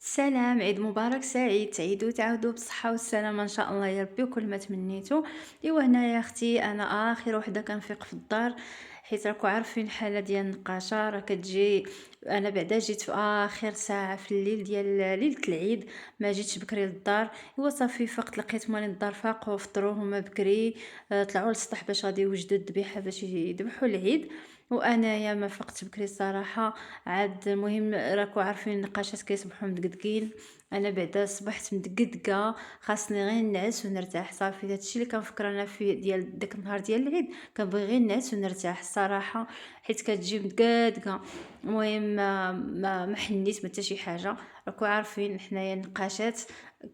سلام، عيد مبارك سعيد، تعيدوا وتعاودوا بالصحة والسلامة إن شاء الله يا ربي وكل ما تمنيتوا. إيوا هنايا أختي أنا آخر وحدة كنفيق في الدار، حيت راكو عارفين الحالة ديال النقاشة راه كتجي. أنا بعدا جيت في آخر ساعة في الليل ديال ليلة العيد، ما جيتش بكري للدار. إيوا صافي فقت لقيت مالين الدار فاقوا فطروا هما بكري، طلعوا للسطح باش غادي يوجدوا الذبيحة باش يذبحوا العيد. وأنايا ما فقت بكري الصراحة. عاد المهم راكو عارفين النقاشات كيصبحوا مدقدقين، انا بعدا صبحت مدقدقه، خاصني غير نعس ونرتاح. صافي هادشي اللي كنفكر انا فيه ديال داك النهار ديال العيد، كنبغي غير نعس ونرتاح الصراحه، حيت كتجي مدقدقه. المهم ما حنيت حتى شي حاجه. راكو عارفين حنايا النقاشات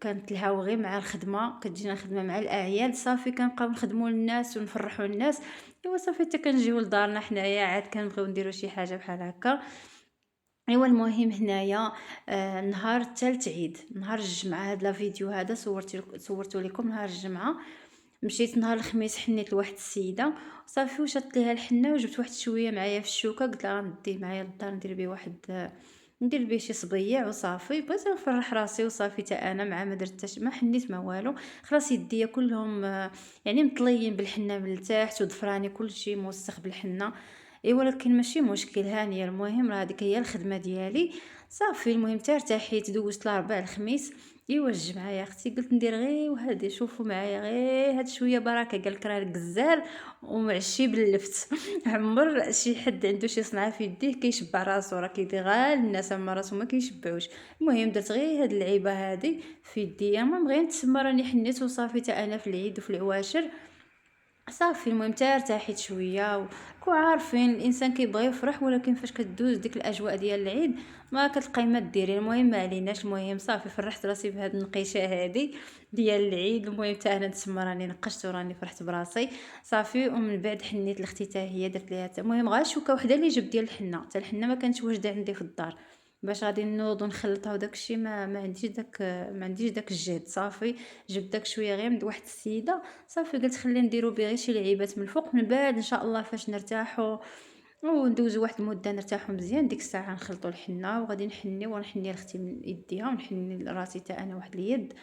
كنتلهاو غير مع الخدمه، كتجينا الخدمه مع الاعياد، صافي كنبقاو نخدموا للناس ونفرحوا الناس. ايوا صافي حتى كنجيو لدارنا حنايا عاد كنبغيو نديرو شي حاجه بحال هكا. ايوا المهم هنايا نهار الثالث عيد، نهار الجمعه، هاد لا فيديو هذا صورته لكم نهار الجمعه. مشيت نهار الخميس حنيت لواحد السيده، صافي وشط ليها الحنه وجبت واحد شويه معايا في الشوكه، قلت لها غنديه معايا للدار ندير بيه ندير بيه شي صبيع. وصافي بغيت نفرح راسي وصافي حتى انا مع ما درت ما حنيت ما والو. خلاص يديا كلهم يعني مطليين بالحنه من التحت وضفراني كلشي موسخ بالحنه. اي ولكن ماشي مشكل، هانيه المهم راه هذيك هي الخدمه ديالي. صافي المهم ترتاحيت دوزت الاربع الخميس. ايوا الجمعه يا اختي قلت ندير غير وهادي، شوفوا معايا غير هاد شويه بركه، قال لك راه الجزار ومعشي باللفت. عمر شي حد عنده شي صنعه في يديه كيشبع راسو، راه كيدير غير الناس اما راسو ما كيشبعوش. المهم درت غير هاد اللعيبه هادي في يديا، المهم غير نتسمى راني حنيت وصافي. تا انا في العيد وفي العواشر صافي المهم ارتاحيت شويه كو عارفين الانسان كيبغي يفرح، ولكن فاش كدوز ديك الاجواء ديال العيد ما كتلقاي ما ديري. المهم ما عليناش، المهم صافي فرحت راسي بهاد النقيشه هادي ديال العيد. المهم حتى انا نتسمى راني نقشت وراني فرحت براسي. صافي ومن بعد حنيت لاختي حتى هي درت ليها المهم غير شوكه وحده اللي جبت ديال الحنه، حتى الحنه ما كانتش واجده عندي في الدار باش غادي نوض ونخلطها وداكشي. ما عنديش داك الجهد. صافي جبت داك شويه غير من واحد السيده، صافي قلت خلينا نديرو بيه غير شي لعيبات من الفوق، من بعد ان شاء الله فاش نرتاحوا وندوزو واحد المده نرتاحوا مزيان، ديك الساعه نخلطوا الحنه وغادي نحني ونحني لاختي من يديها ونحني لراسي حتى انا واحد اليد.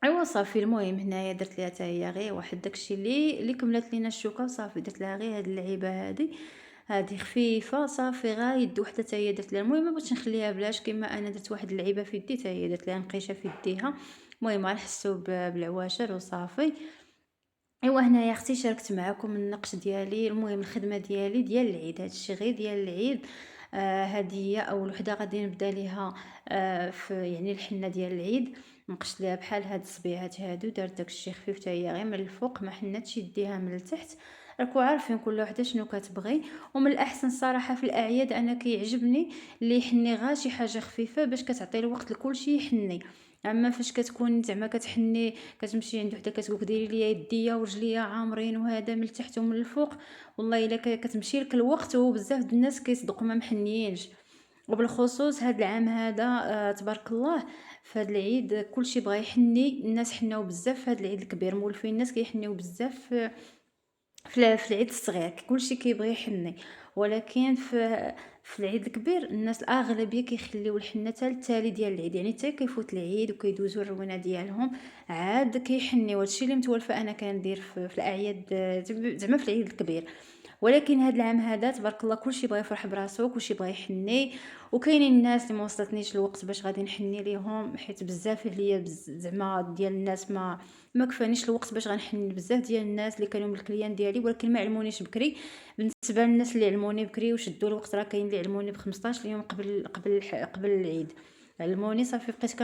ايوا صافي المهم هنايا درت ليها حتى هي غير واحد داكشي اللي كملت لينا الشوكه، وصافي درت لها غير هاد اللعيبه هادي خفيفه. صافي غا يد وحده حتى هي درت لها. المهم ما بغيتش نخليها بلاش، كما انا درت واحد اللعيبه في يدي حتى هي درت لها نقيشه في يديها. المهم غنحسوا بالعواشر وصافي. ايوا هنايا اختي شاركت معكم النقش ديالي، المهم الخدمه ديالي ديال العيد، هادشي غير ديال العيد. هذه هي اول وحده غادي نبدا ليها. في يعني الحنه ديال العيد نقشت ليها بحال هاد الصبيعات هادو، دارت داكشي خفيف حتى هي غير من الفوق، ما حناتش يديها من التحت. راكو عارفين كل وحده شنو كتبغي. ومن الاحسن صراحه في الاعياد انا كيعجبني اللي يحني غير شي حاجه خفيفه باش كتعطي الوقت لكلشي يحني. اما فاش كتكون زعما كتحني كتمشي عند وحده كتقولك ديري ليا يديا ورجليا عامرين وهذا من التحت ومن الفوق، والله الا كتمشي لك الوقت وبزاف د الناس كيصدقوا ما محنيينش. وبالخصوص هاد العام هذا تبارك الله، في هاد العيد كلشي بغى يحني، الناس حناو بزاف في هاد العيد الكبير، مولفين الناس كيحنيو بزاف في العيد الصغير كلشي كيبغي يحني. ولكن في العيد الكبير الناس الاغلبيه كيخليو الحنه حتى التالي ديال العيد، يعني حتى كيفوت العيد وكيدوزو الروينه ديالهم عاد كيحنيو. هادشي اللي متولفه انا كندير في الاعياد، زعما في العيد الكبير. ولكن هاد العام هذا تبارك الله كلشي بغى يفرح براسو، كلشي بغى يحني. وكاينين الناس اللي ما وصلتنيش الوقت باش غادي نحني ليهم، حيت بزاف عليا زعما ديال الناس ما كفانيش الوقت باش غنحني بزاف ديال الناس اللي كانوا من الكليان ديالي، ولكن ما علمونيش بكري. بالنسبه للناس اللي علموني بكري وشدوا الوقت، راه كاين اللي علموني ب 15 يوم قبل العيد. علموني صافي بقيت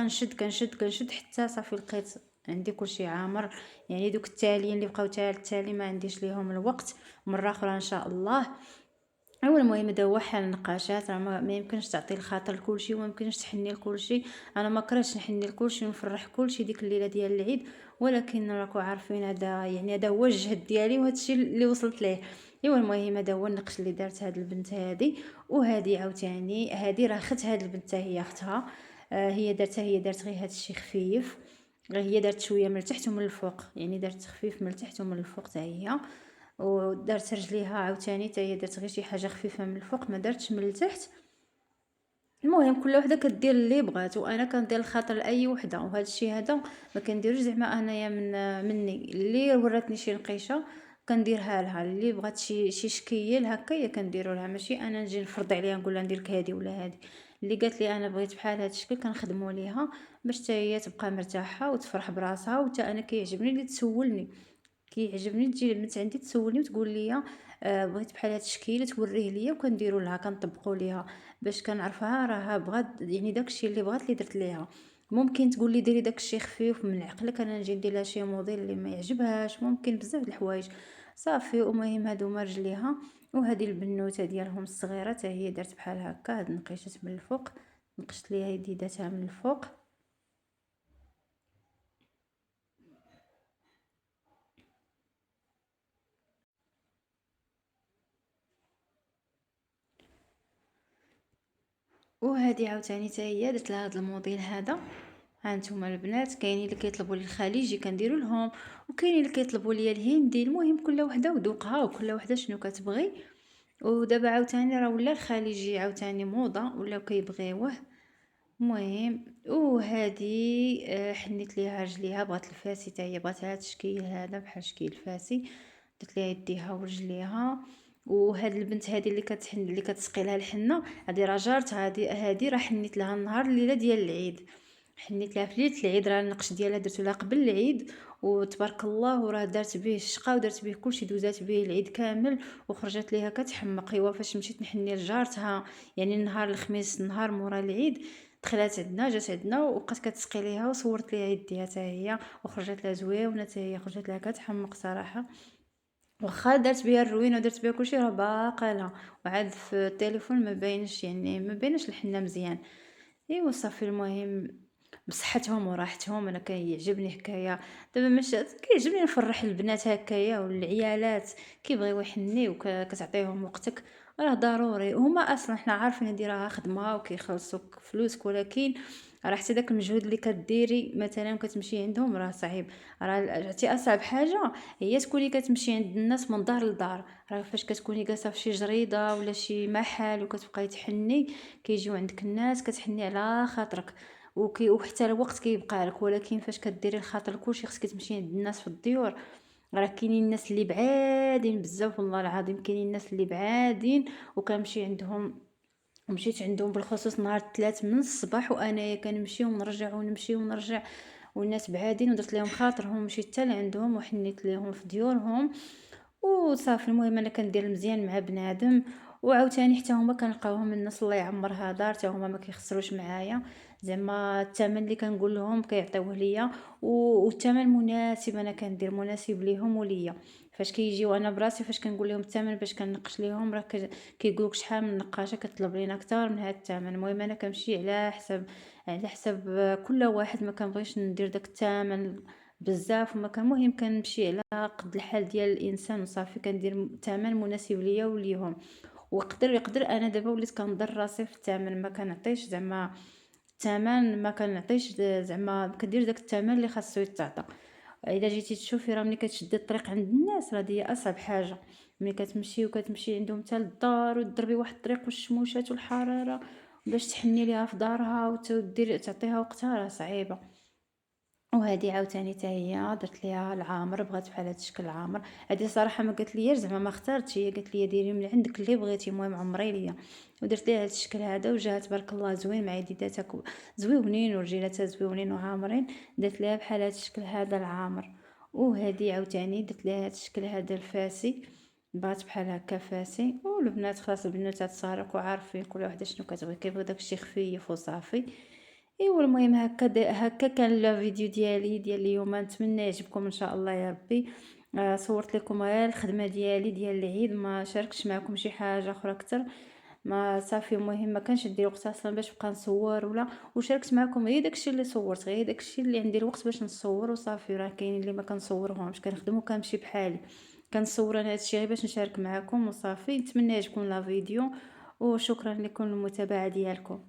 كنشد حتى صافي لقيت عندي كلشي عامر. يعني دوك التاليين اللي بقاو التالي ما عنديش ليهم الوقت، مره اخرى ان شاء الله. اول المهم هذا هو حال النقاشات، راه ما يمكنش تعطي الخاطر لكلشي وما يمكنش تحني لكلشي. انا ما كرهتش نحني لكلشي ونفرح كلشي ديك الليله ديال العيد، ولكن راكو عارفين هذا يعني هذا هو الجهد ديالي وهذا الشيء اللي وصلت ليه. ايوا المهم هذا هو النقش اللي دارت هاد البنت هذه. وهذه عاوتاني هذه راه خت هاد البنت حتى هي اختها. هي دارت غير هاد الشيء خفيف، غير هي دارت شويه من التحت ومن الفوق، يعني دارت خفيف من التحت ومن الفوق حتى هي. ودارت رجليها عاوتاني حتى هي درت غير شي حاجه خفيفه من الفوق، ما درتش من التحت. المهم كل وحده كدير اللي بغات، وانا كندير الخاطر لاي وحده، وهذا الشيء هذا ما كنديروش زعما انايا مني. اللي وراتني شي نقيشه كنديرها لها، اللي بغات شي شكيل هكايا كنديرو لها، ماشي انا نجي نفرض عليها نقول لها ندير لك هذه ولا هذه. اللي قالت لي انا بغيت بحال هذا الشكل كنخدموا ليها باش حتى هي تبقى مرتاحه وتفرح براسها. وتا انا كيعجبني اللي تسولني، كيعجبني تجي البنت عندي تسولني وتقول لي بغيت بحال هاد الشكل توريه ليا وكنديروا لها كنطبقوا ليها، باش كنعرفها راها بغات يعني داكشي اللي بغات اللي درت ليها. ممكن تقول لي ديري داكشي خفيف من عقلك، انا نجي ندير لها شي موديل اللي ما يعجبهاش، ممكن بزاف د الحوايج. صافي المهم هادو هما رجليها. وهذه البنوته ديالهم الصغيره حتى هي دارت بحال هكا، هاد نقيشات من الفوق، نقشت ليها يديداتها من الفوق. وهذه عاوتاني حتى هي درت لها هذا الموديل هذا. ها نتوما البنات، كاينين اللي كيطلبوا لي الخليجي كنديروا لهم، وكاينين اللي كيطلبوا لي الهندي. المهم كل وحده وذوقها وكل وحده شنو كتبغي. ودابا عاوتاني راه ولا الخليجي عاوتاني موضه ولاو كيبغيوه. المهم وهذه حنيت ليها رجليها، بغات الفاسي حتى هي بغات هذا التشكيل هذا بحال شكل الفاسي، درت ليها يديها ورجليها. وهاد البنت هذه اللي كتحن اللي كتسقي لها الحنه، هذه راه جارتها، هذه راه حنيت لها النهار الليله ديال العيد. حنيت لها في ليله العيد، راه النقش ديالها درتو لها قبل العيد، وتبارك الله وراه دارت به الشقه ودارت به كلشي، دوزات به العيد كامل وخرجت ليها كتحمق. ايوا فاش مشيت نحني لجارتها يعني نهار الخميس نهار مورا العيد، دخلت عندنا جات عندنا وبقات كتسقي ليها وصورت ليها يديها حتى هي وخرجت لها زويونه، حتى هي خرجت لها كتحمق صراحه. واخا درت بها الروينه ودرت بها كلشي راه باقا لها، وعاد في التليفون ما باينش يعني ما باينش الحنه مزيان. ايوا صافي المهم بصحتهم وراحتهم. انا كيعجبني حكايه دابا مش كيعجبني نفرح البنات هكايا والعيالات كيبغيو يحنيو كتعطيهم وقتك، راه ضروري. هما اصلا حنا عارفين هادي راها خدمه وكيخلصوك فلوسك، ولكن راه حتى داك المجهود اللي كديري مثلا كتمشي عندهم راه صعيب. راه عرفتي اصعب حاجه هي تكوني كتمشي عند الناس من دار لدار. راه فاش كتكوني جالسه في شي جريده ولا شي محل وكتبقاي تحني، كيجيو عندك الناس كتحني على خاطرك وحتى الوقت كيبقى لك. ولكن فاش كديري الخاطر كلشي خصك تمشي عند الناس في الديور. راه كاينين الناس اللي بعادين بزاف والله العظيم، كاينين الناس اللي بعادين وكنمشي عندهم. مشيت عندهم بالخصوص نهار الثلاث من الصباح، وانايا كنمشي ونرجع ونمشي ونرجع، والناس بعادين ودرت لهم خاطرهم، مشيت حتى لعندهم وحنيت لهم في ديورهم وصافي. المهم انا كندير مزيان مع بنادم. وعاوتاني حتى هما كنلقاوهم الناس الله يعمرها دار، حتى هما ما كيخسروش معايا. زعما الثمن اللي كنقول لهم كيعطيوه ليا، والثمن مناسب، انا كندير مناسب ليهم وليا. فاش كيجيو انا براسي فاش كنقول لهم الثمن باش كنقش ليهم، راه كيقولوك شحال من نقاشه كتطلب لينا اكثر من هذا الثمن. المهم انا كنمشي على حسب كل واحد، ما كنبغيش ندير داك الثمن بزاف. وما كان المهم كنمشي على قد الحال ديال الانسان وصافي، كندير ثمن مناسب ليا وليهم. يقدر انا دابا وليت كنضر راسي في الثمن، ما كنعطيش زعما الثمن، ما كنعطيش زعما كندير داك الثمن اللي خاصو يتعطى. الا جيتي تشوفي راه ملي كتشدي الطريق عند الناس راه دي اصعب حاجه. ملي كتمشي وكتمشي عندهم حتى للدار وتضربي واحد الطريق والشموشات والحراره باش تحني ليها في دارها وتدير تعطيها وقتها راه صعيبه. وهذه عاوتاني حتى هي درت ليها العامر، بغات بحال هذا الشكل العامر. هذه صراحه ما قالت ليش زعما ما اختارتش، هي قالت لي ديري من عندك اللي بغيتي، المهم عمري ليا. ودرت ليها هذا الشكل هذا وجات تبارك الله زوين مع يديداتها زويونين ورجيلاتها زويونين وعامرين. درت ليها بحال هذا الشكل هذا العامر. وهذه عاوتاني درت ليها هذا الشكل هذا الفاسي، بغات بحال هكا فاسي. والبنات خلاص البنوتات صغار وعارفين كل وحده شنو كتبغي، كيبغي داكشي خفيف وصافي. ايوا المهم هكا هكا كان الفيديو ديال اليوم، نتمنى يعجبكم ان شاء الله يا ربي. صورت لكم غير الخدمه ديالي ديال العيد، ما شاركتش معكم شي حاجه اخرى اكثر. ما صافي المهم ما كانش عندي وقت اصلا باش نبقى نصور ولا، وشاركت معكم غير داكشي اللي صورت، غير داكشي اللي عندي الوقت باش نصور وصافي. راه كاينين اللي ما كنصورهمش كنخدم وكنمشي بحالي، كنصور انا هادشي غير باش نشارك معكم وصافي. نتمنى يعجبكم لا فيديو، وشكرا لكم المتابعه ديالكم.